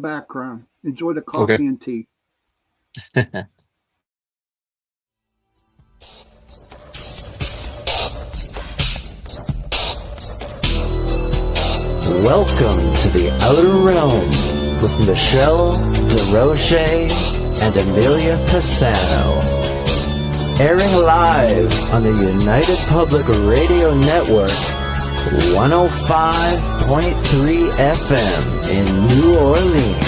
background. Enjoy the Okay. coffee and tea. Welcome to the Outer Realm with Michelle DeRoche and Amelia Pisano. Airing live on the United Public Radio Network, 105.3 FM in New Orleans.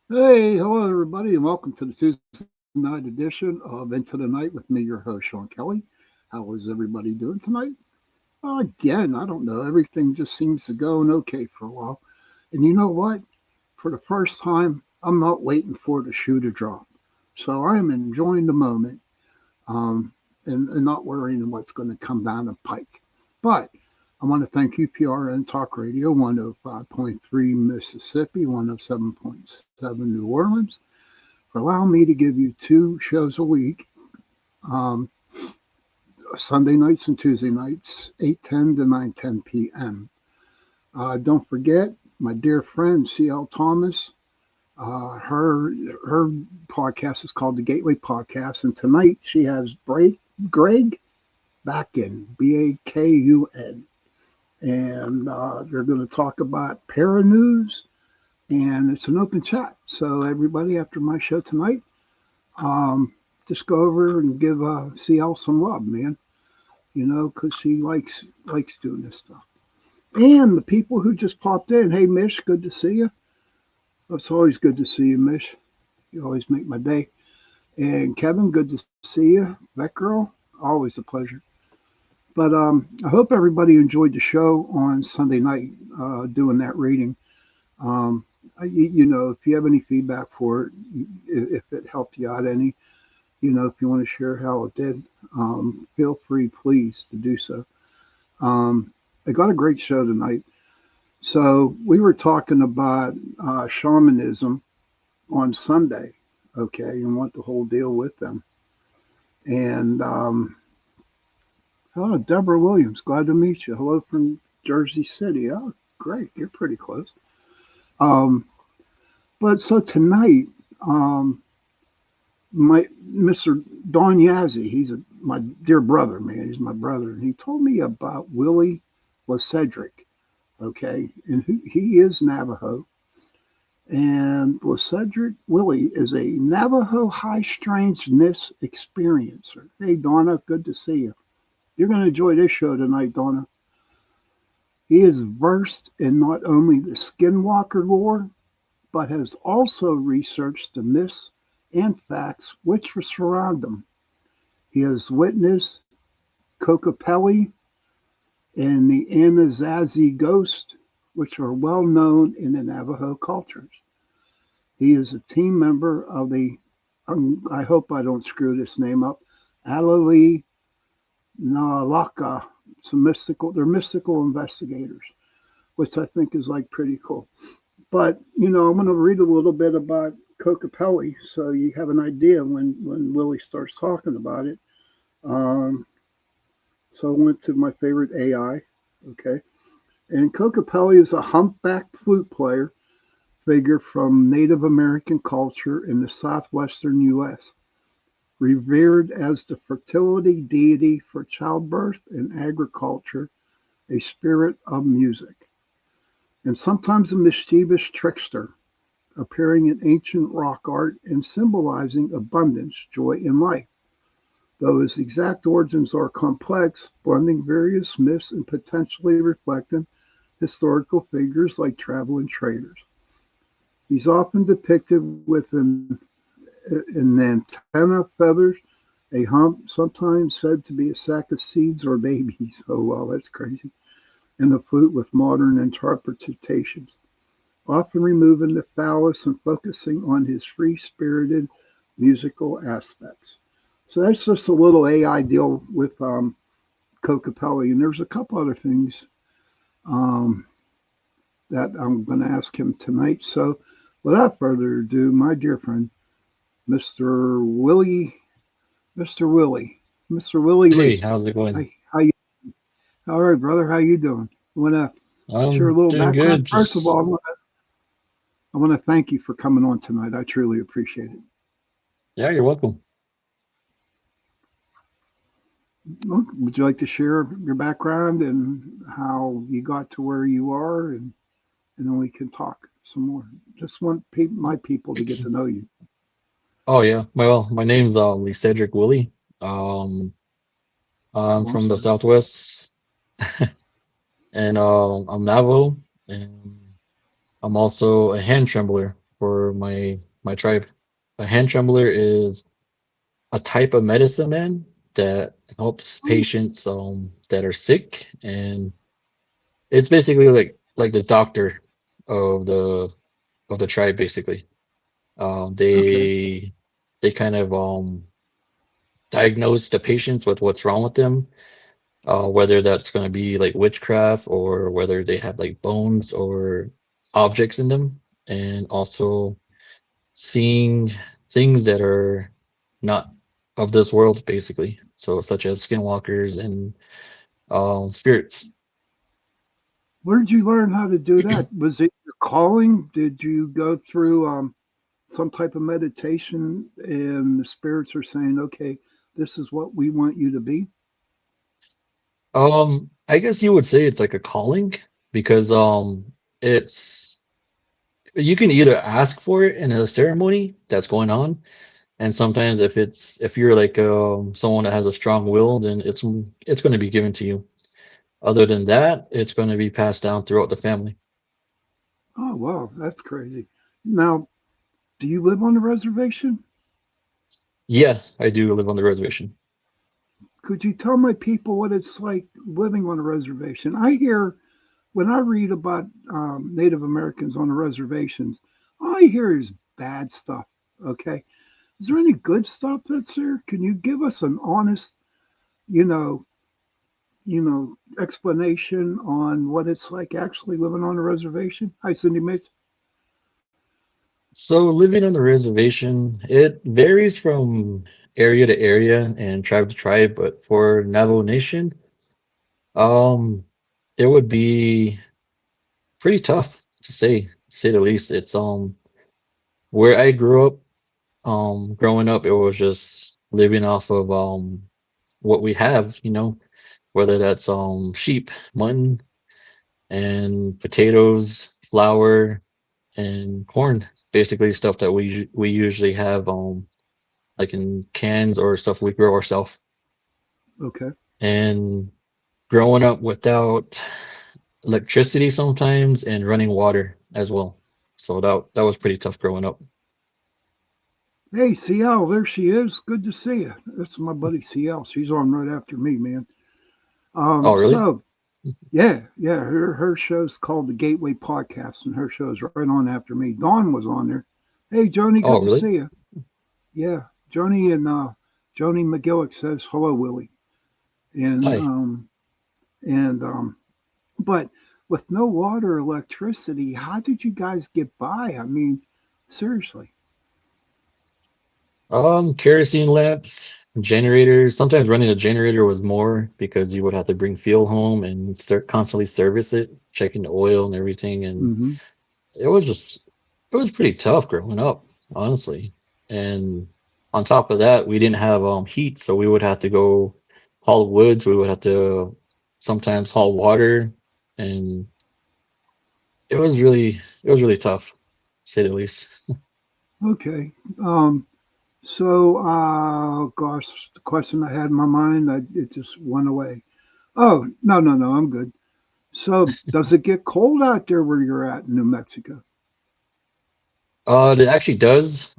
Hey, hello everybody, and welcome to the Tuesday night edition of Into the Night with me, your host Sean Kelly. How is everybody doing tonight? Again, I don't know. Everything just seems to go okay for a while. And you know what? For the first time, I'm not waiting for the shoe to drop. So I am enjoying the moment, and not worrying what's going to come down the pike. But I want to thank UPRN Talk Radio 105.3 Mississippi, 107.7 New Orleans for allowing me to give you two shows a week, um, Sunday nights and Tuesday nights, 8:10 to 9:10 p.m. Don't forget my dear friend CL Thomas. Her podcast is called the Gateway Podcast, and tonight she has Greg Bakken, Bakun, and they're going to talk about para news, and it's an open chat. So everybody, after my show tonight, um, just go over and give CL some love, man. You know, because she likes doing this stuff. And the people who just popped in, hey Mish, good to see you. It's always good to see you, Mish. You always make my day. And Kevin, good to see you. That girl, always a pleasure. But I hope everybody enjoyed the show on Sunday night, doing that reading. Um, you know, if you have any feedback for it, if it helped you out any, you know, if you want to share how it did, feel free, please, to do so. I got a great show tonight. So we were talking about shamanism on Sunday, okay, and what the whole deal with them. And oh, Deborah Williams, glad to meet you. Hello from Jersey City. Oh, great, you're pretty close. Um, but so tonight, um, my Mr. Don Yazzie, my dear brother, man. He's my brother, and he told me about Willie Lecedric. Okay, and he is Navajo, and Lecedric Willie is a Navajo high strangeness experiencer. Hey, Donna, good to see you. You're going to enjoy this show tonight, Donna. He is versed in not only the skinwalker lore, but has also researched the myths and facts which surround them. He has witnessed Kokopelli and the Anasazi ghost, which are well known in the Navajo cultures. He is a team member of the, I hope I don't screw this name up, Alali Nalaka. They're mystical investigators, which I think is like pretty cool. But, you know, I'm going to read a little bit about Kokopelli so you have an idea when Willie starts talking about it. Um, so I went to my favorite AI. Okay. And Kokopelli is a humpbacked flute player figure from Native American culture in the southwestern U.S., revered as the fertility deity for childbirth and agriculture, a spirit of music, and sometimes a mischievous trickster, appearing in ancient rock art and symbolizing abundance, joy, and life. Though his exact origins are complex, blending various myths and potentially reflecting historical figures like traveling traders. He's often depicted with an antenna, feathers, a hump, sometimes said to be a sack of seeds or babies. Oh, wow, that's crazy. And a flute with modern interpretations, often removing the phallus and focusing on his free spirited musical aspects. So that's just a little AI deal with Cocapelli. And there's a couple other things um, that I'm going to ask him tonight. So without further ado, my dear friend, Mr. Willie, Mr. Willie, Mr. Willie Hey, Lee. how's it going? How you? All right, brother. How you doing? You want to share a I'm little doing background? good. First of Just all, I want to thank you for coming on tonight. I truly appreciate it. yeah, you're welcome. Would you like to share your background and how you got to where you are, and then we can talk some more. Just want my people to get to know you. Oh yeah, my name's Lecedric Willie. Um, I'm Oh, I'm from the sorry. Southwest, and I'm Navajo, and I'm also a hand trembler for my tribe. A hand trembler is a type of medicine man that helps Oh, patients that are sick, and it's basically like the doctor of the tribe, basically. Um, okay, they they kind of diagnose the patients with what's wrong with them, whether that's going to be like witchcraft or whether they have like bones or objects in them, and also seeing things that are not of this world, basically. So such as skinwalkers and spirits. where did you learn how to do that? Was it your calling? Did you go through some type of meditation, and the spirits are saying, "Okay, this is what we want you to be"? I guess you would say it's like a calling because it's you can either ask for it in a ceremony that's going on, and sometimes if you're like someone that has a strong will, then it's going to be given to you. Other than that, it's going to be passed down throughout the family. Oh, wow, that's crazy. Now, do you live on the reservation? Yeah, I do live on the reservation. Could you tell my people what it's like living on a reservation? I hear when I read about Native Americans on the reservations, all I hear is bad stuff. Okay, is there any good stuff that's there? Can you give us an honest, you know, explanation on what it's like actually living on a reservation? Hi, Cindy Mates. So living on the reservation, it varies from area to area and tribe to tribe, but for Navajo Nation, um, it would be pretty tough to say the least. It's where I grew up. Growing up, it was just living off of what we have, whether that's sheep, mutton, and potatoes, flour, and corn. Basically, stuff that we usually have like in cans or stuff we grow ourselves. Okay. And growing up without electricity sometimes and running water as well. So that was pretty tough growing up. Hey, CL, there she is. Good to see you. That's my buddy CL. She's on right after me, man. Oh, really? So yeah, her show's called the Gateway Podcast, and her show's right on after me. Dawn was on there. Hey, Joni, Oh, good to really? see you. Yeah, Joni and Joni McGillick says hello, Willie, and Hi. and but with no water, electricity, how did you guys get by? I mean, seriously. Kerosene lamps, generators. Sometimes running a generator was more because you would have to bring fuel home and constantly service it. checking the oil and everything. And Mm-hmm. it was just, it was pretty tough growing up, honestly. And on top of that, we didn't have heat, so we would have to go haul woods. We would have to sometimes haul water, and it was really tough, to say the least. Okay. So, gosh, the question I had in my mind, it just went away. Oh, no, no, no, I'm good. So, does it get cold out there where you're at in New Mexico? It actually does.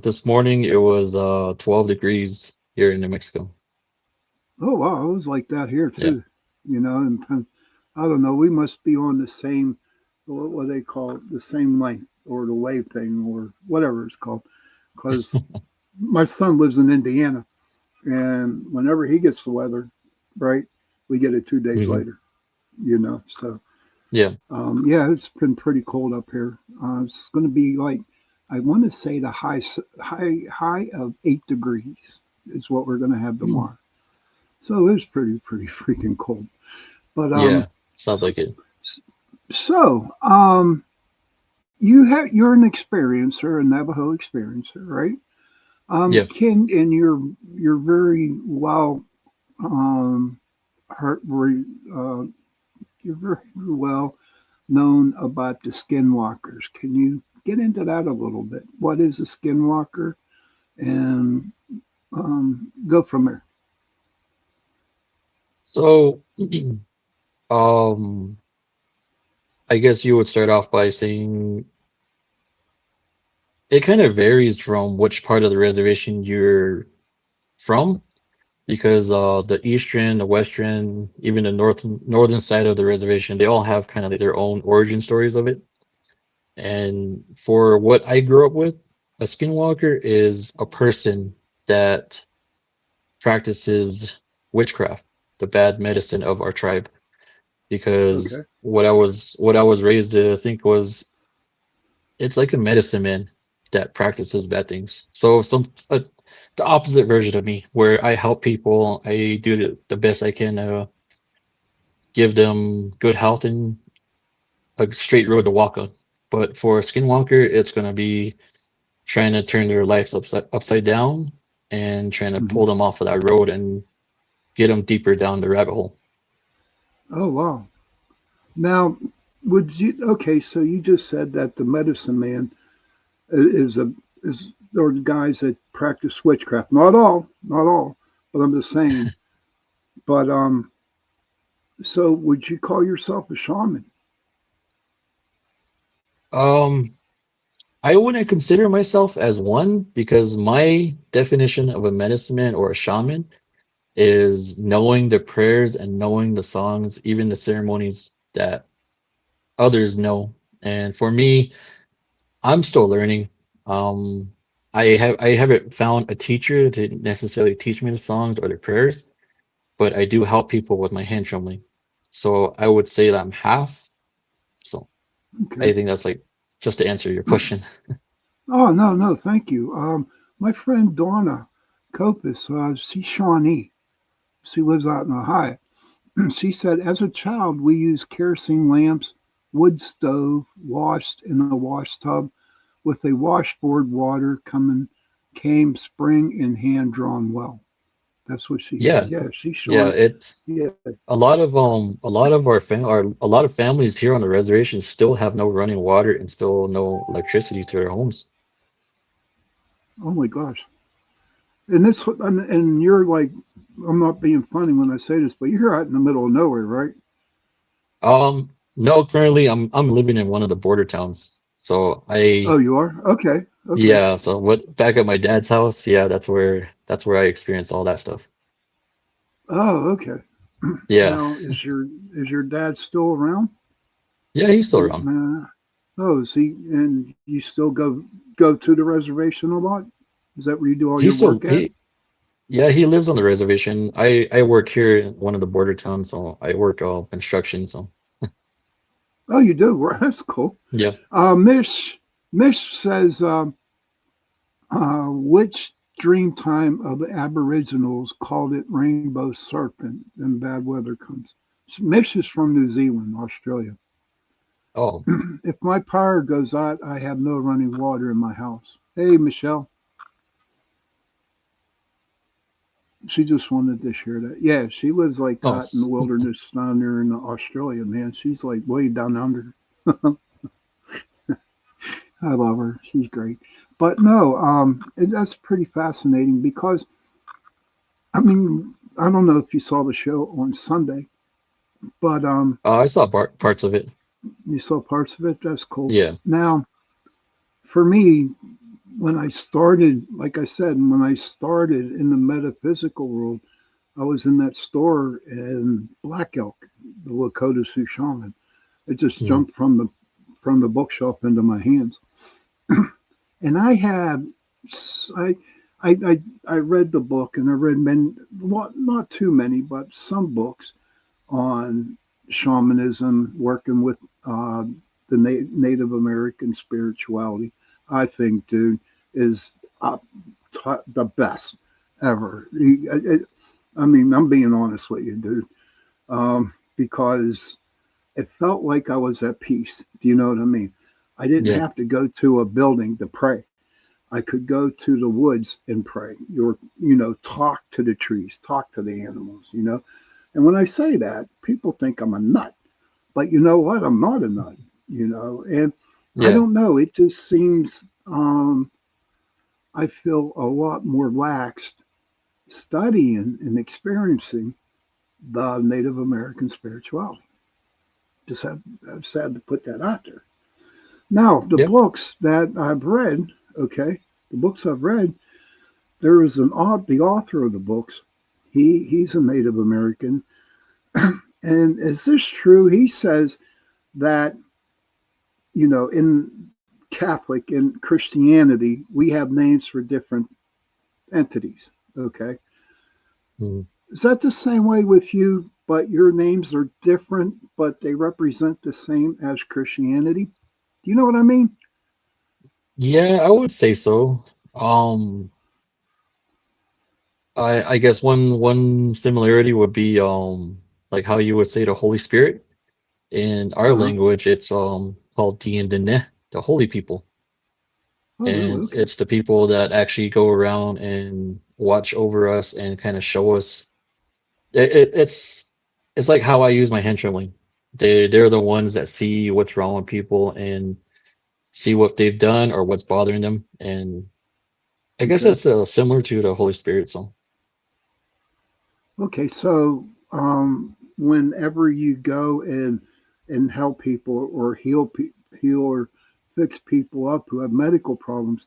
This morning it was 12 degrees here in New Mexico. Oh, wow, it was like that here Yeah. too. And I don't know, we must be on the same, what they call it, the same length or the wave thing or whatever it's called. Because my son lives in Indiana, and whenever he gets the weather, right, we get it 2 days Hmm. later. So Yeah. yeah, it's been pretty cold up here. It's going to be like, I want to say the high of 8 degrees is what we're going to have Hmm. tomorrow. So it's pretty freaking cold. But Yeah. Sounds like it. so you're an experiencer, a Navajo experiencer, right? Yeah. Can and you're very well um, heard, uh, you're very well known about the skinwalkers. Can you get into that a little bit? What is a skinwalker? And go from there. So, um, I guess you would start off by saying it kind of varies from which part of the reservation you're from, because the eastern, the western, even the northern side of the reservation, they all have kind of like their own origin stories of it. And for what I grew up with, a skinwalker is a person that practices witchcraft, the bad medicine of our tribe. Okay. Because what I was raised to think was it's like a medicine man that practices bad things. So the opposite version of me, where I help people, I do the best I can to give them good health and a straight road to walk on. But for a skinwalker, it's gonna be trying to turn their lives upside down and trying to Hmm. pull them off of that road and get them deeper down the rabbit hole. Oh wow. Now, would you? Okay, so you just said that the medicine man is a is or the guys that practice witchcraft. Not all, but I'm just saying. But so would you call yourself a shaman? Um, I wouldn't consider myself as one because my definition of a medicine man or a shaman is knowing the prayers and knowing the songs, even the ceremonies that others know. And for me, I'm still learning. Um, I haven't found a teacher to necessarily teach me the songs or the prayers, but I do help people with my hand trembling. So I would say that I'm half. So I Okay. think that's like just to answer your question. Oh no, no, thank you. My friend Donna Copus, she's Shawnee. She lives out in Ohio. She said, as a child, we used kerosene lamps, wood stove, washed in a wash tub with a washboard water came spring and hand drawn well. That's what she said. Yeah, Yeah, she's yeah. Shawnee. Yeah. A lot of our fam or a lot of families here on the reservation still have no running water and still no electricity to their homes. Oh my gosh. And you're like, I'm not being funny when I say this, but you're out in the middle of nowhere, right? No, currently I'm living in one of the border towns. So Oh, you are? Okay. Okay. yeah, so what back at my dad's house, yeah, that's where I experienced all that stuff. Oh, okay. Yeah. Now, is your dad still around? Yeah, he's still around. Nah. Oh, is he? And you still go to the reservation a lot? Is that where you do all your He's still work at? he Yeah, he lives on the reservation. I work here in one of the border towns, so I work construction, so Oh, you do. Well, that's cool. yeah. Mish says, which Dreamtime of the Aboriginals called it rainbow serpent when bad weather comes. Mish is from New Zealand, Australia. Oh, If my power goes out, I have no running water in my house. Hey, Michelle, she just wanted to share that. Yeah, she lives like oh, out in the wilderness down there in Australia, man. She's like way down under. I love her. She's great. But no, that's pretty fascinating because, I mean, I don't know if you saw the show on Sunday, but I saw parts of it. you saw parts of it. That's cool. Yeah. Now, for me, when I started, like I said, when I started in the metaphysical world, I was in that store in Black Elk, the Lakota Sioux shaman. It just Mm, jumped from the bookshelf into my hands, and I had I. I read the book and I read many, not too many, but some books on shamanism, working with the Native American spirituality. I think, dude, is the best ever. I mean, I'm being honest with you, dude, because it felt like I was at peace. Do you know what I mean? I didn't yeah. have to go to a building to pray. I could go to the woods and pray, or talk to the trees, talk to the animals. And when I say that, people think I'm a nut, but you know what? I'm not a nut. And I Yeah. don't know. It just seems I feel a lot more laxed studying and experiencing the Native American spirituality. I've sad to put that out there. Now, the Yep. books that I've read, okay, the books I've read, there is the author of the books. He's a Native American, and is this true? He says that in Catholic and Christianity we have names for different entities. Okay, Mm. is that the same way with you? But your names are different, but they represent the same as Christianity. Do you know what I mean? Yeah, I would say so. Um, I guess one similarity would be like how you would say the Holy Spirit. In Uh our huh. language, it's called Diendene, the holy people. Oh, really? And Okay. it's the people that actually go around and watch over us and kind of show us. It's like how I use my hand. They're the ones that see what's wrong with people and see what they've done or what's bothering them. And I guess Okay. that's similar to the Holy Spirit. So Okay. So, whenever you go and help people or heal or fix people up who have medical problems,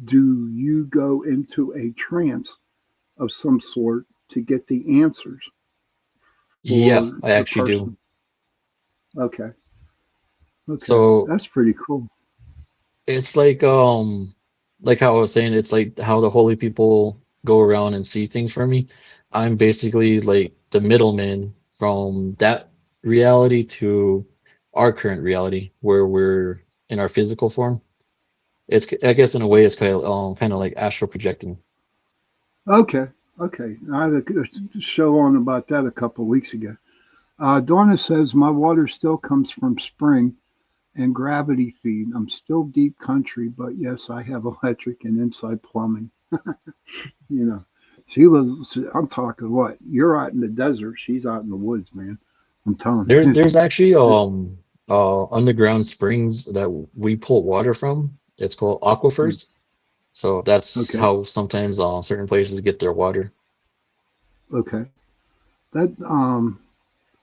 do you go into a trance of some sort to get the answers yeah, for I the actually do. person? Okay. Okay. So That's pretty cool. it's like how I was saying, it's like how the holy people go around and see things for me. I'm basically like the middleman from that reality to our current reality where we're in our physical form. It's I guess in a way it's kind of like astral projecting. Okay. Okay. I had a show on about that a couple of weeks ago. Donna says, my water still comes from spring and gravity feed. I'm still deep country, but yes, I have electric and inside plumbing. You know, she lives, I'm talking what? You're out in the desert. She's out in the woods, man. I'm telling you. There's actually underground springs that we pull water from. It's called aquifers. So that's Okay. how sometimes certain places get their water. Okay. That,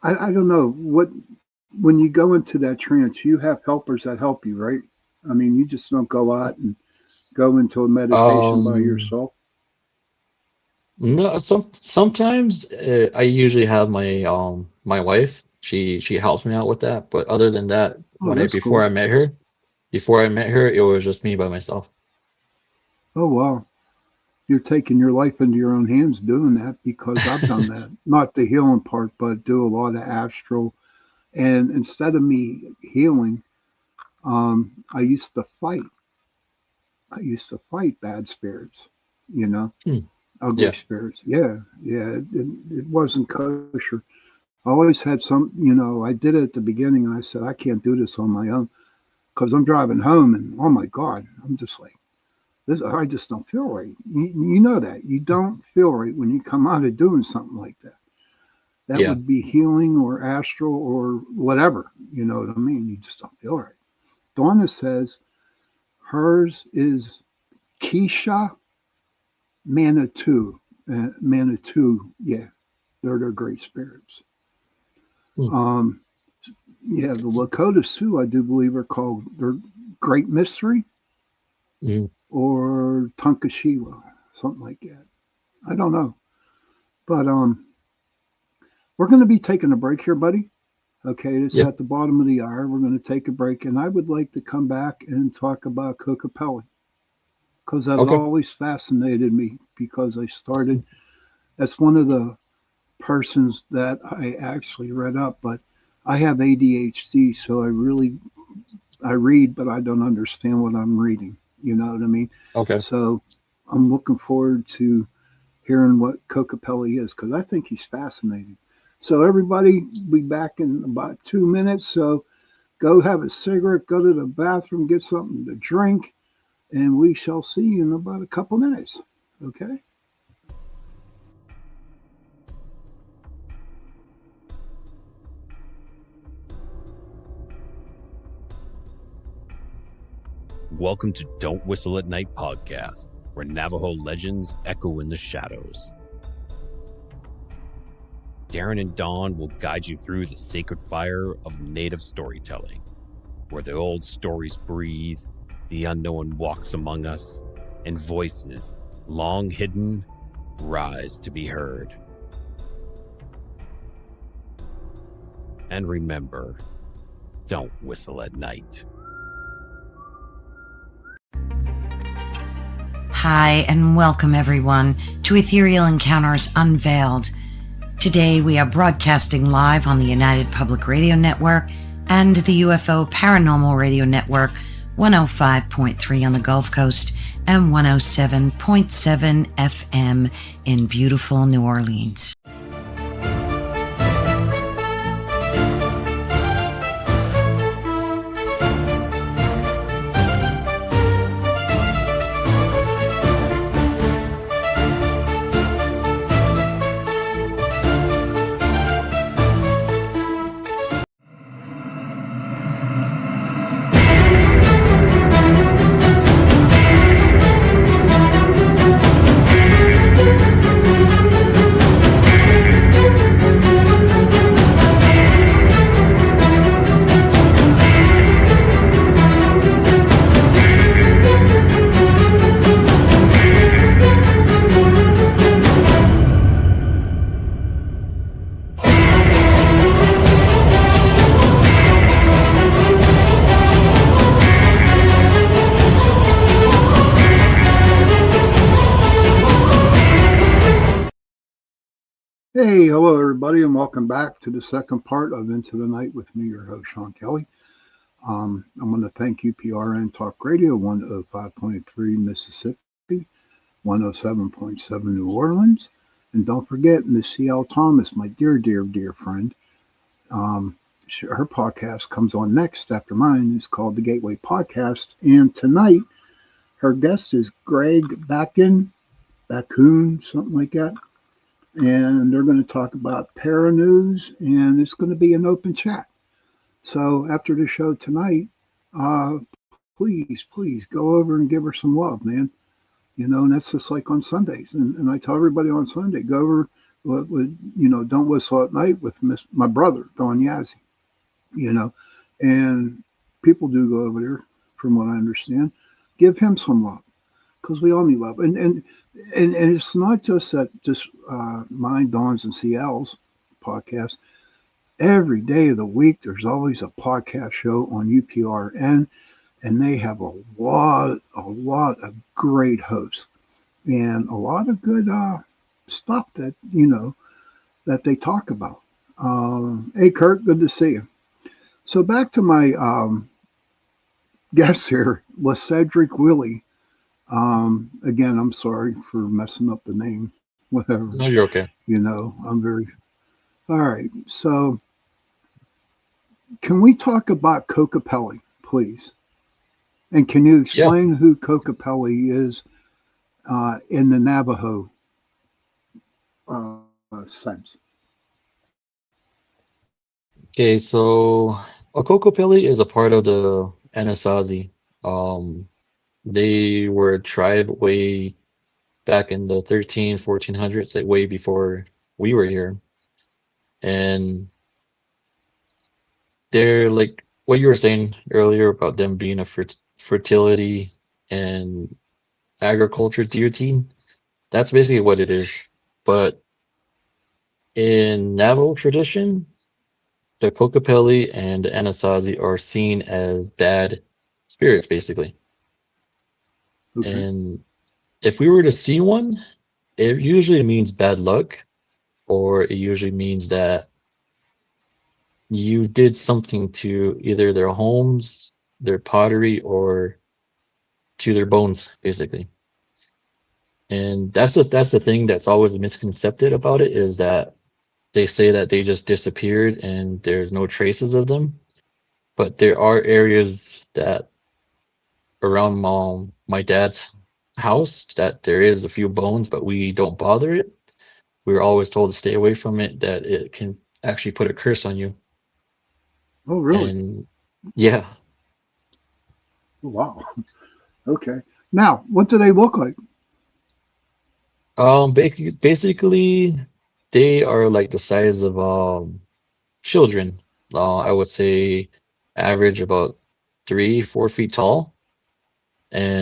I don't know when you go into that trance, you have helpers that help you, right? I mean, you just don't go out and go into a meditation by Um, yourself. no, sometimes I usually have my wife. She helps me out with that. But other than that, Oh, when I that's before cool. I met her, it was just me by myself. Oh, wow. You're taking your life into your own hands doing that because I've done that. Not the healing part, but do a lot of astral. And instead of me healing, I used to fight. I used to fight bad spirits, you know, Hmm. ugly Yeah. spirits. Yeah, yeah. It wasn't kosher. I always had some, I did it at the beginning and I said, I can't do this on my own because I'm driving home and oh my God, I'm just like, this, I just don't feel right. You know that. You don't feel right when you come out of doing something like that. That Yeah. would be healing or astral or whatever. You know what I mean? You just don't feel right. Donna says hers is Keisha Manitou. Manitou, yeah, they're great spirits. Mm, Um, yeah, the Lakota Sioux, I do believe, are called they're Great Mystery mm, or Tunkashiwa, something like that. I don't know, but we're going to be taking a break here, buddy. Okay, it's yeah. at the bottom of the hour. We're going to take a break, and I would like to come back and talk about Kokopelli because that Okay. always fascinated me because I started. That's one of the persons that I actually read up, but I have ADHD, so I read, but I don't understand what I'm reading. You know what I mean? Okay. So I'm looking forward to hearing what Kokopelli is because I think he's fascinating. So everybody, be back in about 2 minutes. So go have a cigarette, go to the bathroom, get something to drink, and we shall see you in about a couple minutes. Okay? Welcome to Don't Whistle at Night podcast, where Navajo legends echo in the shadows. Darren and Dawn will guide you through the sacred fire of native storytelling, where the old stories breathe, the unknown walks among us, and voices, long hidden, rise to be heard. And remember, don't whistle at night. Hi, and welcome everyone to Ethereal Encounters Unveiled. Today we are broadcasting live on the United Public Radio Network and the UFO Paranormal Radio Network, 105.3 on the Gulf Coast and 107.7 FM in beautiful New Orleans. Hey, hello everybody, and welcome back to the second part of Into the Night with me, your host Sean Kelly. I'm going to thank UPRN Talk Radio 105.3 Mississippi, 107.7 New Orleans, and don't forget Miss C.L. Thomas, my dear, dear, dear friend. Her podcast comes on next after mine. It's called the Gateway Podcast, and tonight her guest is Greg Bakun, something like that. And they're going to talk about paranews, and it's going to be an open chat. So after the show tonight, please go over and give her some love, man. And that's just like on Sundays. And I tell everybody on Sunday, go over, Don't Whistle at Night with my brother, Don Yazzie, and people do go over there, from what I understand. Give him some love because we all need love. And it's not just that mine, Dawn's, and CL's podcast. Every day of the week, there's always a podcast show on UPRN, and they have a lot of great hosts and a lot of good stuff that that they talk about. Hey, Kurt, good to see you. So back to my guest here, Lecedric Willie. Again, I'm sorry for messing up the name, whatever. No, you're okay. I'm very, All right. So, can we talk about Kokopelli, please? And can you Yeah. explain who Kokopelli is in the Navajo sense? Okay, so Okokopili is a part of the Anasazi. Um, they were a tribe way back in the 1400s, like way before we were here. And they're like what you were saying earlier about them being a fertility and agriculture deity. That's basically what it is. But in Navajo tradition, the Kokopelli and the Anasazi are seen as bad spirits, basically. Okay. And if we were to see one, it usually means bad luck, or it usually means that you did something to either their homes, their pottery, or to their bones, basically. And that's the thing that's always misconcepted about it is that they say that they just disappeared and there's no traces of them. But there are areas that around my dad's house that there is a few bones, but we don't bother it. We were always told to stay away from it, that it can actually put a curse on you. Oh, really? And yeah, Oh, wow. Okay. Now, what do they look like? basically, they are like the size of children. I would say average about 3, 4 feet tall.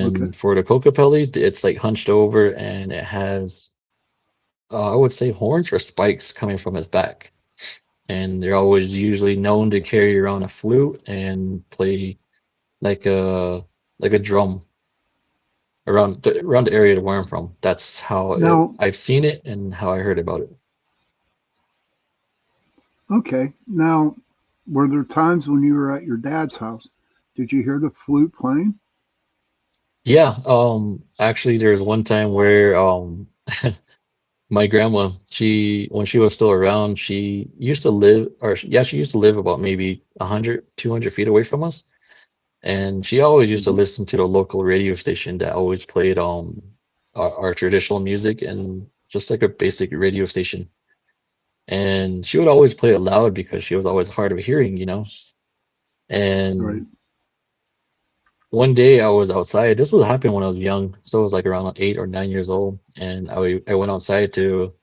Okay. And for the Kokapelli, it's like hunched over and it has, I would say horns or spikes coming from its back. And they're always usually known to carry around a flute and play like a drum around the area where I'm from. That's how Now, I've seen it and how I heard about it. okay. Now, were there times when you were at your dad's house? Did you hear the flute playing? Yeah, actually there's one time where my grandma, when she was still around, she used to live yeah, she used to live about maybe 100, 200 feet away from us. And she always used to Hmm. listen to the local radio station that always played our traditional music and just like a basic radio station. And she would always play it loud because she was always hard of hearing, you know. Right. And one day I was outside. This was happened when I was young, so I was like around 8 or 9 years old, and I went outside to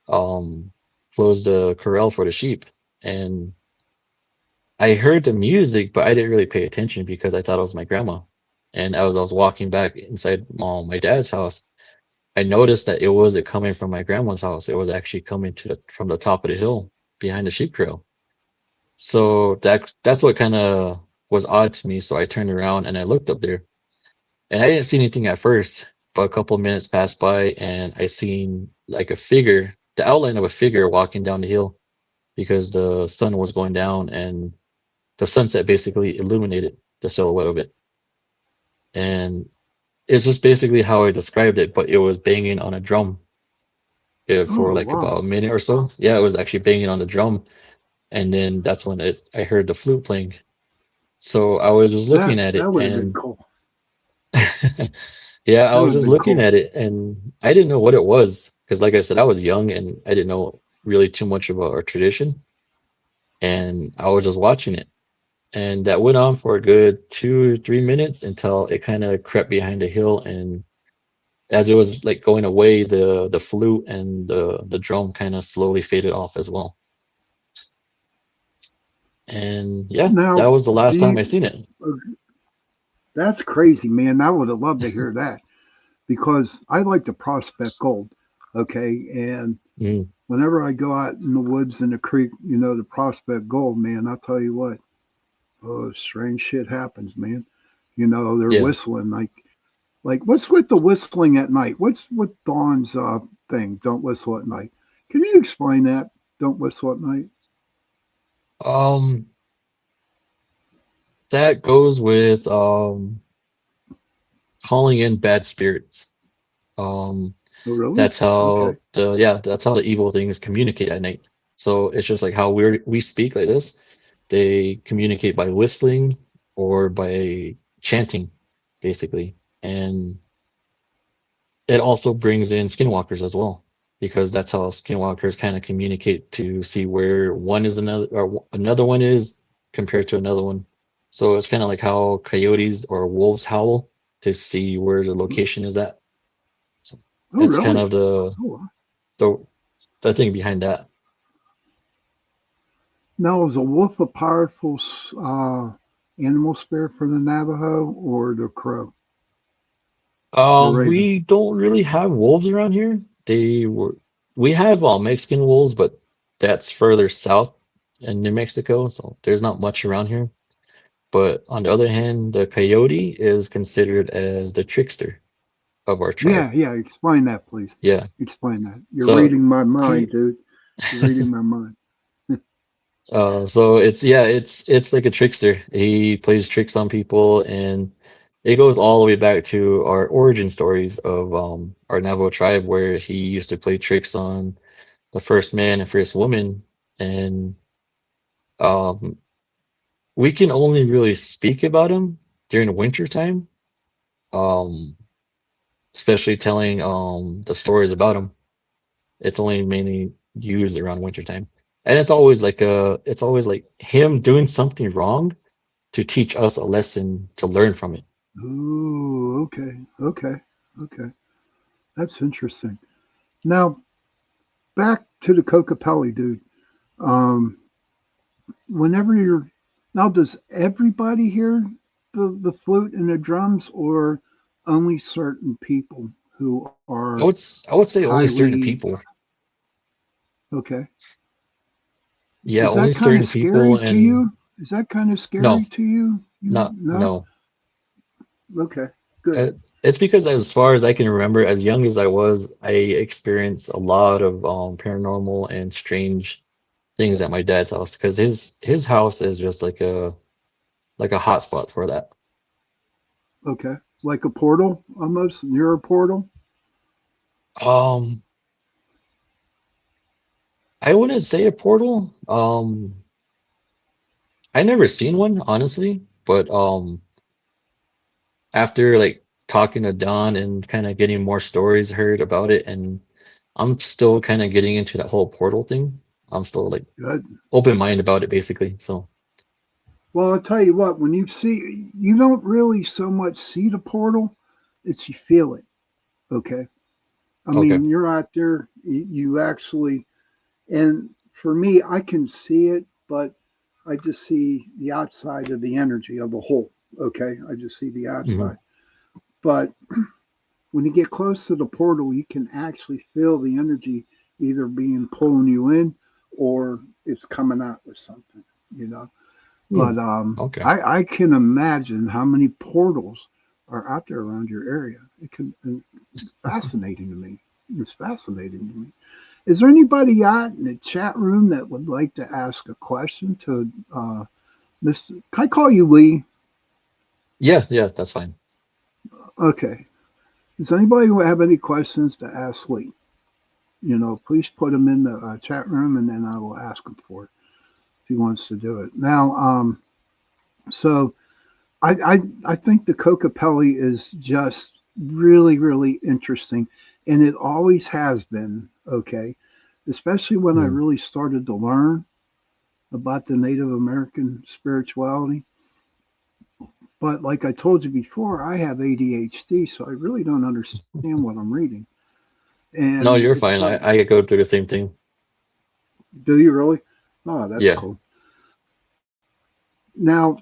um close the corral for the sheep. And I heard the music, but I didn't really pay attention because I thought it was my grandma. And as I was walking back inside my dad's house, I noticed that it wasn't coming from my grandma's house. It was actually coming from the top of the hill behind the sheep trail. So that's what kind of was odd to me. So I turned around and I looked up there, and I didn't see anything at first. But a couple of minutes passed by, and I seen like a figure, the outline of a figure walking down the hill because the sun was going down and the sunset basically illuminated the silhouette of it. And it's just basically how I described it, but it was banging on a drum for Oh, like about wow. a minute or so. Yeah, it was actually banging on the drum, and then that's when I heard the flute playing. So I was just looking at That it, would have been and cool. yeah, I That was would have just been looking cool. at it, and I didn't know what it was because, like I said, I was young and I didn't know really too much about our tradition, and I was just watching it. And that went on for a good 2 or 3 minutes until it kind of crept behind the hill, and as it was like going away, the flute and the drum kind of slowly faded off as well. And yeah, that Now, was the do last time I you, seen it. uh, that's crazy, man. I would have loved to hear that because I like to prospect gold. Okay. And Mm, whenever I go out in the woods in the creek, to prospect gold, man, I'll tell you what, oh, strange shit happens, man. They're yeah. whistling like what's with the whistling at night? What's with Dawn's thing? Don't whistle at night. Can you explain that? Don't whistle at night. Um, that goes with calling in bad spirits. Um, Oh, really? that's Okay. how the yeah, that's how the evil things communicate at night. So it's just like how we speak like this. They communicate by whistling or by chanting, basically. And it also brings in skinwalkers as well, because that's how skinwalkers kind of communicate to see where one is another or another one is compared to another one. So it's kind of like how coyotes or wolves howl to see where the location is at. So Oh, that's kind really? of the Oh, the the thing behind that. now is a wolf a powerful animal spirit for the Navajo or the Crow, the Raven? We don't really have wolves around here. We have Mexican wolves, but that's further south in New Mexico, so there's not much around here. But on the other hand, the coyote is considered as the trickster of our tribe. Yeah, yeah. Explain that, please. Yeah. Explain that. You're So reading my he mind, dude. You're reading my mind. so it's yeah, it's like a trickster. He plays tricks on people, and it goes all the way back to our origin stories of our Navajo tribe, where he used to play tricks on the first man and first woman, and um we can only really speak about him during the winter time, um especially telling the stories about him. It's only mainly used around wintertime. And it's always like him doing something wrong to teach us a lesson to learn from it. Ooh, okay, okay, okay. That's interesting. Now back to the Cocapelli, dude. Um, whenever you're now, does everybody hear the flute and the drums, or only certain people who are I would say only certain highly people. okay? Yeah, Is only that kind of certain people scary to and you? Is that kind of no, scary to you? You not no? no. Okay, good. It's because as far as I can remember, as young as I was, I experienced a lot of paranormal and strange things at my dad's house because his house is just like a hot spot for that. Okay, like a portal almost near a portal. Um, I wouldn't say a portal. I never seen one, honestly, but after like talking to Don and kind of getting more stories heard about it, and I'm still kind of getting into that whole portal thing. I'm still like Good. open mind about it, basically. So, Well, I'll tell you what. When you see, you don't really so much see the portal; it's you feel it. Okay. I okay. mean, you're out there. You actually, and for me, I can see it, but I just see the outside of the energy of the whole. Okay, I just see the Hmm. outside. But when you get close to the portal, you can actually feel the energy either being pulling you in or it's coming out with something, you know. Hmm. But Okay. I can imagine how many portals are out there around your area. It can and fascinating to me. It's fascinating to me. Is there anybody out in the chat room that would like to ask a question to Mr. Can I call you Lee? Yeah, yeah, that's fine. Okay. Does anybody have any questions to ask Lee? Please put them in the chat room, and then I will ask him for it if he wants to do it. Now, so I think the Cocapelli is just really, really interesting, and it always has been. Okay, especially when I Hmm. really started to learn about the Native American spirituality. But like I told you before, I have ADHD, so I really don't understand what I'm reading. No, And you're it's fine. like, I go through the same thing. do you really? Oh, that's Yeah. cool. Now,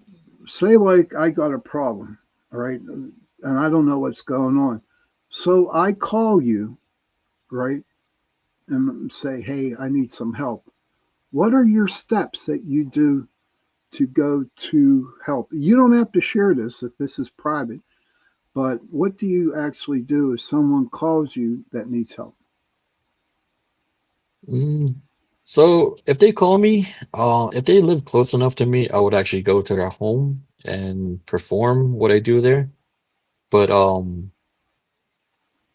say like I got a problem, all right, and I don't know what's going on. So I call you, right, and say, hey, I need some help. What are your steps that you do to go to help? You don't have to share this if this is private, but what do you actually do if someone calls you that needs help? Mm. So if they call me, if they live close enough to me, I would actually go to their home and perform what I do there. But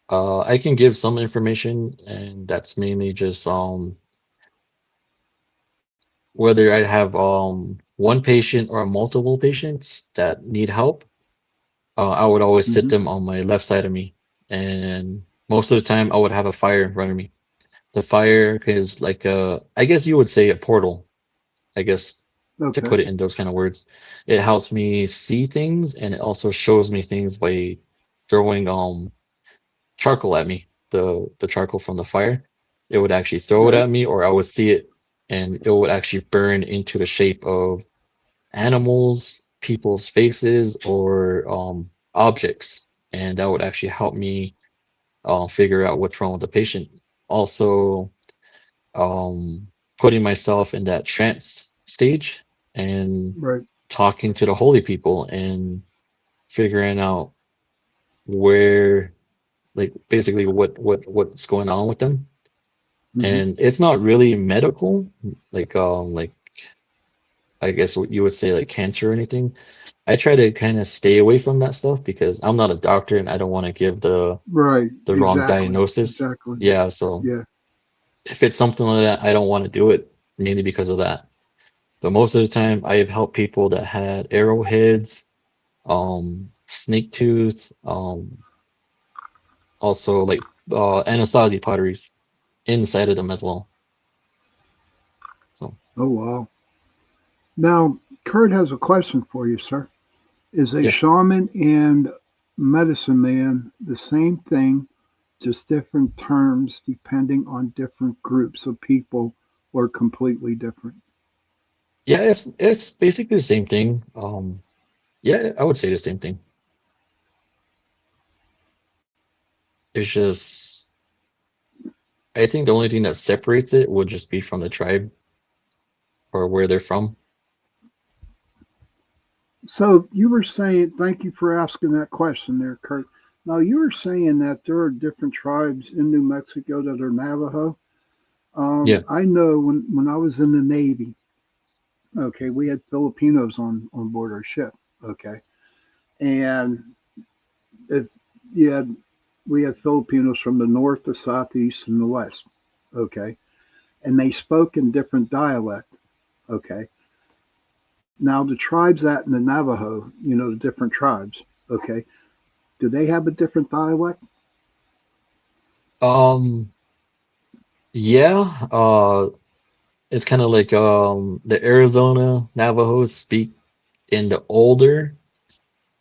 I can give some information, and that's mainly just whether I have one patient or multiple patients that need help, I would always sit Hmm. them on my left side of me, and most of the time I would have a fire in front of me. The fire is like I guess you would say a portal, I guess, to Okay. put it in those kind of words. It helps me see things, and it also shows me things by throwing charcoal at me, the charcoal from the fire. It would actually throw it Right. at me, or I would see it, and it would actually burn into the shape of animals, people's faces, or objects, and that would actually help me figure out what's wrong with the patient. Also, um, putting myself in that trance stage and Right. talking to the holy people and figuring out where, like, basically what's going on with them. Hmm. And it's not really medical, like I guess what you would say like cancer or anything. I try to kind of stay away from that stuff because I'm not a doctor and I don't want to give Right. the wrong Exactly. diagnosis. Exactly. Yeah, so Yeah. if it's something like that, I don't want to do it mainly because of that. But most of the time, I have helped people that had arrowheads, snake tooth, also like Anasazi potteries inside of them as well. So Oh wow. Now, Kurt has a question for you, sir. Is a yeah, shaman and medicine man the same thing, just different terms depending on different groups of people or completely different? yeah, it's basically the same thing. Yeah, I would say the same thing. It's just I think the only thing that separates it would just be from the tribe or where they're from. So you were saying, thank you for asking that question there, Kurt. Now you were saying that there are different tribes in New Mexico that are Navajo. Yeah. I know when I was in the Navy, okay, we had Filipinos on board our ship, okay, and if you had we had Filipinos from the north, the southeast, and the west, okay, and they spoke in different dialect, okay. Now the tribes that in the Navajo, the different tribes, okay, do they have a different dialect? Um, yeah, it's kind of like the Arizona Navajos speak in the older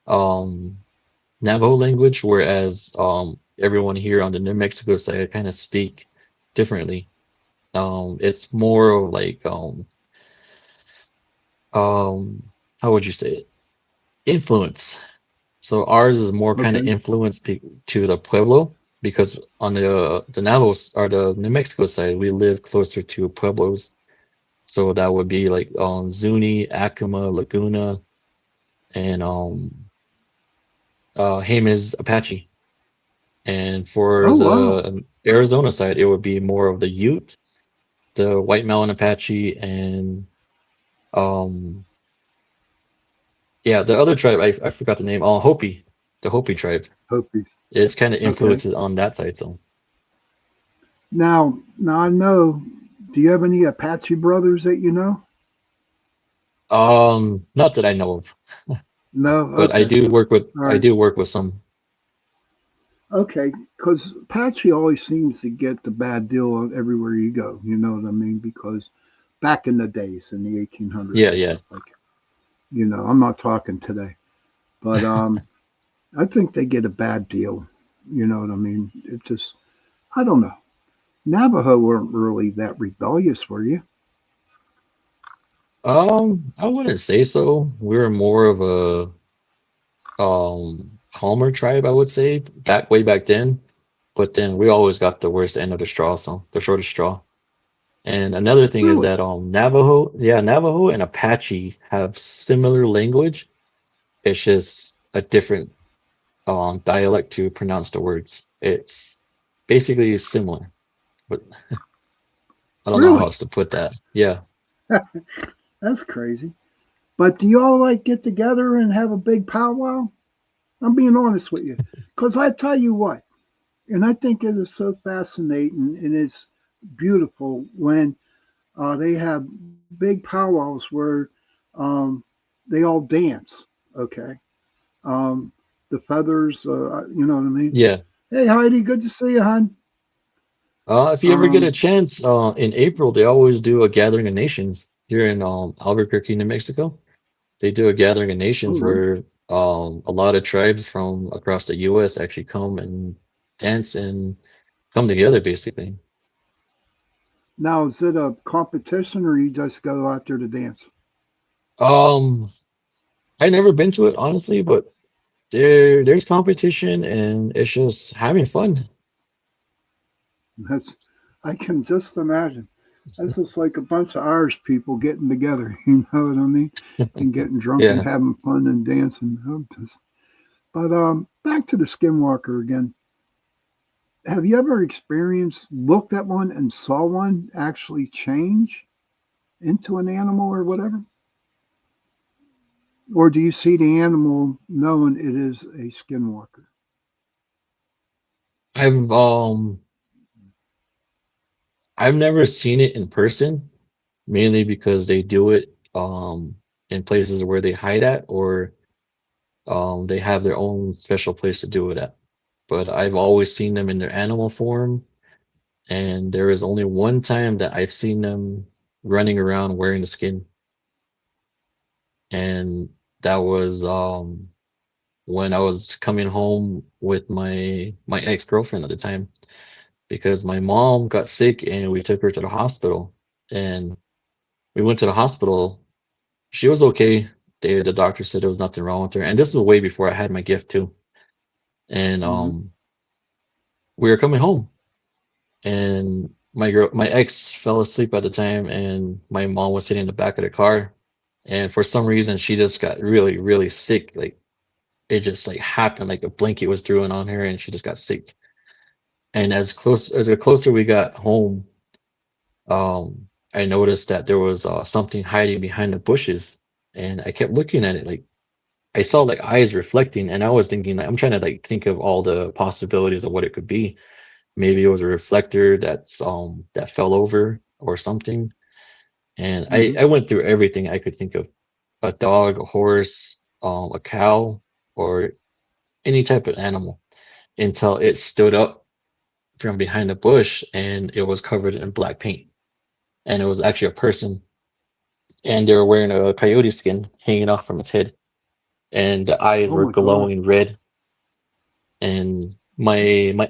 um Navajo language, whereas everyone here on the New Mexico side kind of speak differently. It's more of like um how would you say it? Influence. So ours is more kind of Okay. influenced to the Pueblo because on the Navajos or the New Mexico side, we live closer to Pueblos. So that would be like Zuni, Acoma, Laguna, and Jemez Apache. And for Oh wow. the Arizona side, it would be more of the Ute, the White Mountain Apache, and um yeah, the other tribe I forgot the name. Oh, Hopi, the Hopi tribe. Hopis. It's kind of Okay. influenced on that side. So Now I know. Do you have any Apache brothers that you know? not that I know of, No. but Okay. All I right. do work with some. Okay. Because Apache always seems to get the bad deal everywhere you go. You know what I mean? Because back in the days, in the 1800s Yeah, and yeah. stuff like that. I'm not talking today, but I think they get a bad deal. You know what I mean? It just, I don't know. Navajo weren't really that rebellious, were you? I wouldn't say so. We're more of a calmer tribe, I would say, way back then. But then we always got the worst end of the straw, so the shortest straw. And another thing is Really? that Navajo and Apache have similar language. It's just a different dialect to pronounce the words. It's basically similar, but I don't know how Really? else to put that. Yeah. That's crazy. But do y'all like get together and have a big powwow? I'm being honest with you. Because I tell you what, and I think it is so fascinating and it's beautiful when they have big powwows where um, they all dance. Okay, um, the feathers, you know what I mean. Yeah. Hey Heidi, good to see you, hon. If you ever get a Um, chance, in April, they always do a Gathering of Nations here in Albuquerque, New Mexico. They do a Gathering of oh, Nations really? where a lot of tribes from across the U.S. actually come and dance and come together, basically. Now, is it a competition or you just go out there to dance? Um, I never been to it honestly, but there's competition and it's just having fun. That's, I can just imagine. This is like a bunch of Irish people getting together, you know what I mean? And getting drunk and Yeah. having fun and dancing. But back to the skinwalker again. Have you ever experienced, looked at one and saw one actually change into an animal or whatever? Or do you see the animal knowing it is a skinwalker? I've um I've never seen it in person, mainly because they do it in places where they hide at or they have their own special place to do it at. But I've always seen them in their animal form, and there is only one time that I've seen them running around wearing the skin, and that was when I was coming home with my ex-girlfriend at the time because my mom got sick and we took her to the hospital. And we went to the hospital. She was okay. The doctor said there was nothing wrong with her. And this was way before I had my gift too. And Hmm. we were coming home and my ex fell asleep at the time and my mom was sitting in the back of the car. And for some reason she just got really, really sick. Like it just like happened, like a blanket was thrown on her and she just got sick. And as the closer we got home, I noticed that there was something hiding behind the bushes, and I kept looking at it. Like I saw like eyes reflecting, and I was thinking like I'm trying to like think of all the possibilities of what it could be. Maybe it was a reflector that fell over or something. And Hmm. I went through everything I could think of: a dog, a horse, a cow, or any type of animal until it stood up from behind a bush and it was covered in black paint. And it was actually a person, and they were wearing a coyote skin hanging off from its head, and the eyes Oh were my God. glowing red. And my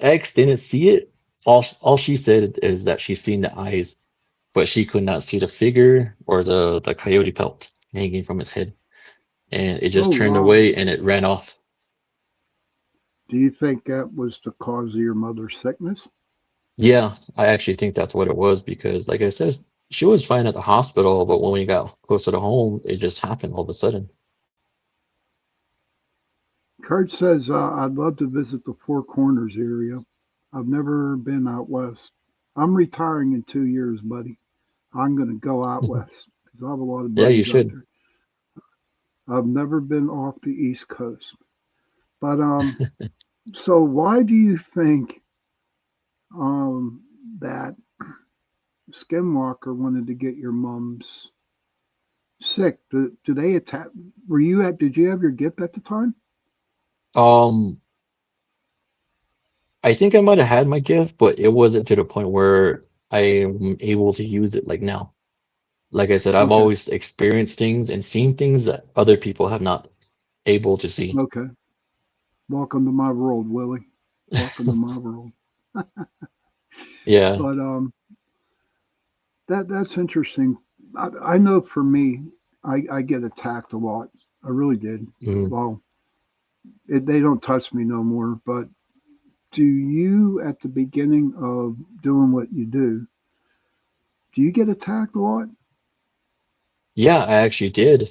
ex didn't see it. All she said is that she seen the eyes, but she could not see the figure or the coyote pelt hanging from its head. And it Oh just turned wow. away and it ran off. Do you think that was the cause of your mother's sickness? Yeah, I actually think that's what it was because, like I said, she was fine at the hospital, but when we got closer to home, it just happened all of a sudden. Kurt says, I'd love to visit the Four Corners area. I've never been out west. I'm retiring in 2 years, buddy. I'm going to go out west because I have a lot of Yeah, you buddies out should. there. I've never been off the East Coast. But so why do you think um, that Skinwalker wanted to get your mom's sick? Do they attack? Were you at? Did you have your gift at the time? Um, I think I might have had my gift, but it wasn't to the point where I am able to use it like now. Like I said, I've Okay, always experienced things and seen things that other people have not able to see. okay. Welcome to my world, Willie. Welcome to my world. Yeah. But that's interesting. I know for me, I get attacked a lot. I really did. Mm. Well, they don't touch me no more. But do you, at the beginning of doing what you do you get attacked a lot? Yeah, I actually did.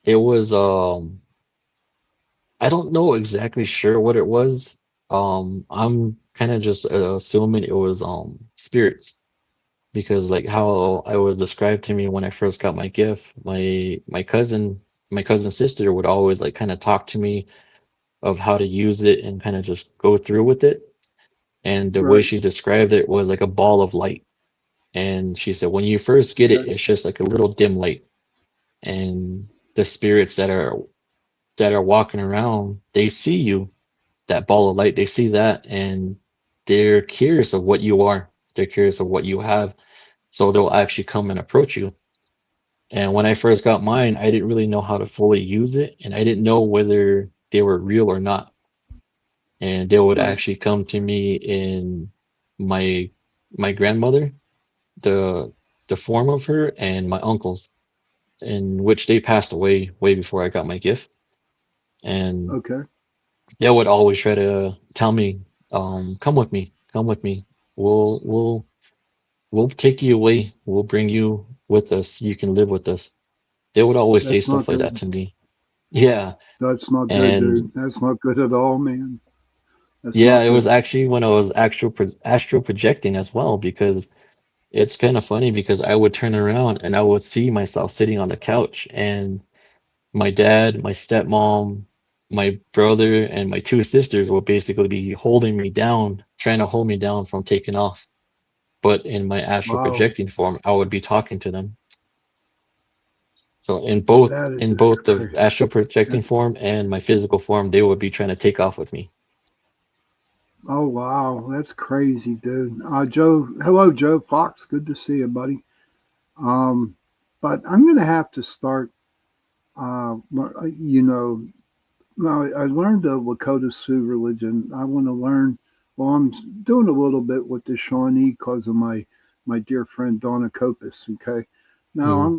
It was I don't know exactly sure what it was. I'm kind of just assuming it was spirits because like how I was described to me when I first got my gift, my cousin's sister would always like kind of talk to me of how to use it and kind of just go through with it. And the way Right. she described it was like a ball of light. And she said, when you first get it, Okay. it's just like a little dim light. And the spirits that are walking around, they see you, that ball of light, they see that, and they're curious of what you are. They're curious of what you have. So they'll actually come and approach you. And when I first got mine, I didn't really know how to fully use it, and I didn't know whether they were real or not. And they would Right. actually come to me in my my grandmother, the the form of her, and my uncles, in which they passed away way before I got my gift. And Okay. they would always try to tell me, come with me, come with me. We'll take you away. We'll bring you with us. You can live with us. They would always say That's stuff not like that good. to me. Yeah. That's not good, And dude. That's not good at all, man. That's yeah, not it was good. actually when I was astral projecting as well, because it's kind of funny because I would turn around and I would see myself sitting on the couch, and my dad, my stepmom, my brother, and my two sisters would basically be holding me down, trying to hold me down from taking off. But in my astral Wow. projecting form, I would be talking to them. So in both That is in both the crazy. astral projecting form and my physical form, they would be trying to take off with me. Oh wow, that's crazy, dude. Joe, hello, Joe Fox. Good to see you, buddy. Um, but I'm gonna have to start. You know, now I learned the Lakota Sioux religion. I want to learn. Well, I'm doing a little bit with the Shawnee because of my dear friend Donna Copus. Okay, now Mm,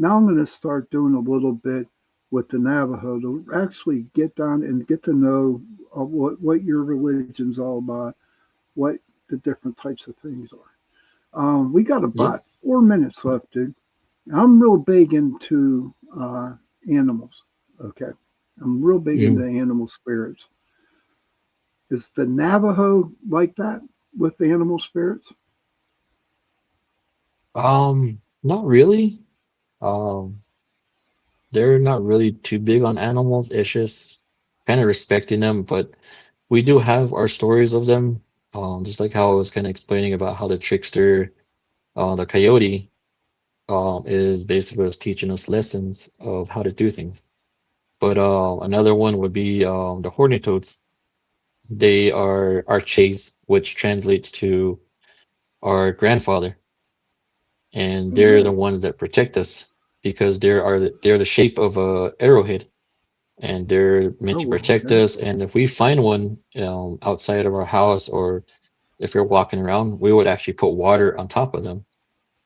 I'm going to start doing a little bit with the Navajo to actually get down and get to know what your religion's all about, what the different types of things are. We got yeah. about 4 minutes left, dude. I'm real big into animals. Okay, I'm real big into Mm. animal spirits. Is the Navajo like that with the animal spirits? Not really. Um, they're not really too big on animals. It's just kind of respecting them, but we do have our stories of them. Just like how I was kind of explaining about how the trickster, the coyote, is basically just teaching us lessons of how to do things. But another one would be the horny toads. They are our chase, which translates to our grandfather, and Oh, they're the really? ones that protect us because they're the shape of a arrowhead, and they're meant Oh, to well, protect okay. us. And if we find one outside of our house, or if we're walking around, we would actually put water on top of them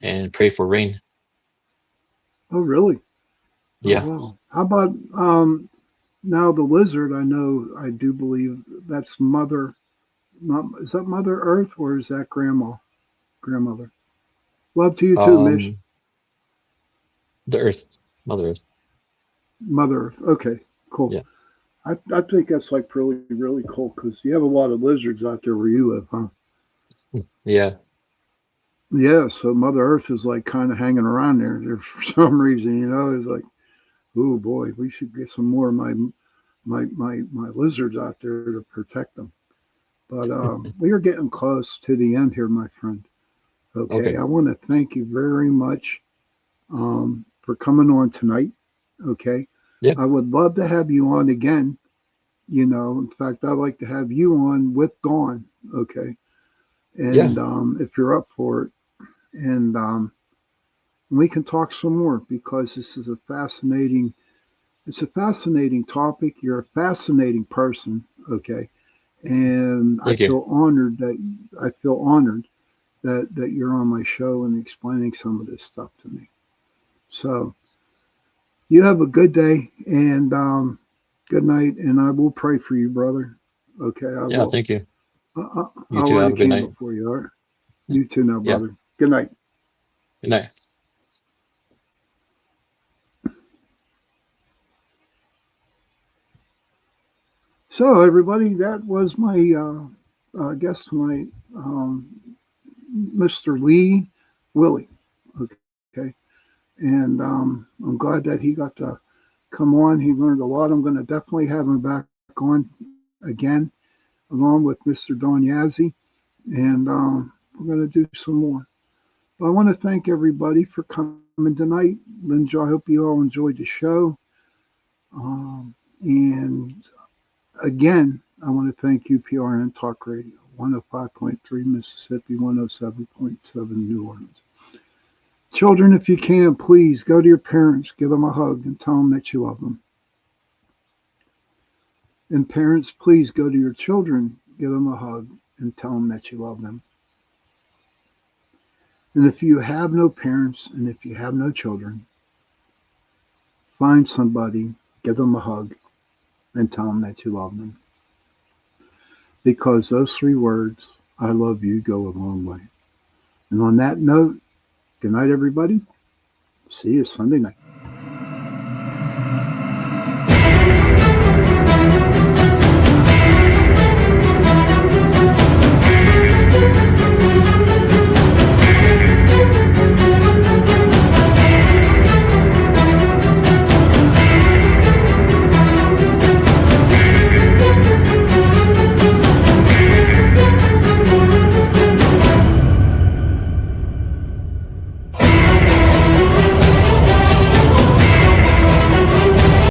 and pray for rain. Oh, really? Oh, Yeah. wow. How about now the lizard? I know, I do believe that's mother. Is that Mother Earth or is that grandmother? Love to you too, Mish. Um, the Earth, Mother Earth. Mother Earth. Okay, cool. Yeah. I think that's like really cool because you have a lot of lizards out there where you live, huh? Yeah. Yeah. So Mother Earth is like kind of hanging around there for some reason. You know, it's like, oh boy, we should get some more of my lizards out there to protect them. But we are getting close to the end here, my friend. Okay, Okay. I want to thank you very much for coming on tonight. Okay, Yeah. I would love to have you on again. You know, in fact, I'd like to have you on with Dawn. Okay, Yeah. and if you're up for it, and we can talk some more because this is a fascinating. It's a fascinating topic. You're a fascinating person. Okay, and Thank you. I feel honored that you're on my show and explaining some of this stuff to me. So you have a good day and good night, and I will pray for you, brother. Okay, I Yeah. will. Thank you. You I'll too. light Have a a good candle night. for you. All right. You too, now, Yeah. brother. Good night. Good night. So, everybody, that was my guest tonight, Mr. Lee Willie. Okay, and I'm glad that he got to come on. He learned a lot. I'm going to definitely have him back on again, along with Mr. Don Yazzie. And We're going to do some more. But I want to thank everybody for coming tonight. Linda, I hope you all enjoyed the show. And again, I want to thank UPRN Talk Radio, 105.3 Mississippi, 107.7 New Orleans. Children, if you can, please go to your parents, give them a hug, and tell them that you love them. And parents, please go to your children, give them a hug, and tell them that you love them. And if you have no parents and if you have no children, find somebody, give them a hug, and tell them that you love them. Because those 3 words, I love you, go a long way. And on that note, good night, everybody. See you Sunday night.